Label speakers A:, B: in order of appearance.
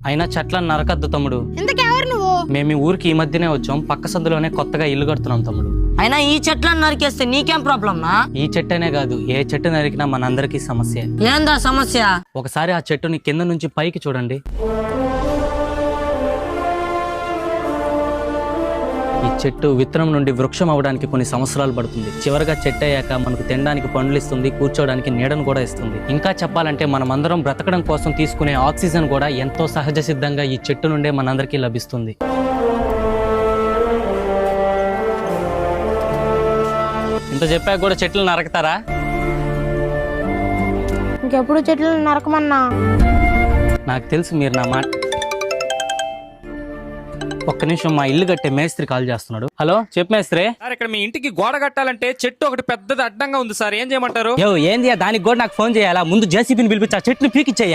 A: అయినా చెట్లను నరకద్దు తమ్ముడు.
B: ఇంతకెవరు నువ్వు?
A: మేము ఈ ఊరికి ఈ మధ్యనే వచ్చాం. పక్క సందులోనే కొత్తగా ఇల్లు కడుతున్నాం తమ్ముడు.
C: అయినా ఈ చెట్లను నరికేస్తే నీకేం ప్రాబ్లం నా?
A: ఈ చెట్టనే కాదు, ఏ చెట్టు నరికినా మనందరికీ సమస్య.
C: ఏందా సమస్య?
A: ఒకసారి ఆ చెట్టుని కింద నుంచి పైకి చూడండి. ఈ చెట్టు విత్తనం నుండి వృక్షం అవడానికి కొన్ని సంవత్సరాలు పడుతుంది. చివరిగా చెట్టు అయ్యాక మనకు తినడానికి పండ్లు ఇస్తుంది, కూర్చోడానికి నీడను కూడా ఇస్తుంది. ఇంకా చెప్పాలంటే మనమందరం బ్రతకడం కోసం తీసుకునే ఆక్సిజన్ కూడా ఎంతో సహజ సిద్ధంగా ఈ చెట్టు నుండే మనందరికీ లభిస్తుంది. ఇంత చెప్పాక కూడా చెట్లు నరకతారా?
B: ఇంకెప్పుడు చెట్లు నరకమన్నా?
A: నాకు తెలుసు మీరు నా మాట. ఒక్క నిమిషం, మా ఇల్లు కట్టే మేస్త్రి కాల్ చేస్తున్నాడు. హలో, చెప్పు మేస్త్రి.
D: సార్, ఇక్కడ మీ ఇంటికి గోడ కట్టాలంటే చెట్టు ఒకటి పెద్దది అడ్డంగా ఉంది సార్, ఏం చేయమంటారు?
A: ఏంది దానికి కూడా నాకు ఫోన్ చేయాలా? ముందు జేసీబీని పిలిపించి ఆ చెట్టుని పీకిచ్చేయ.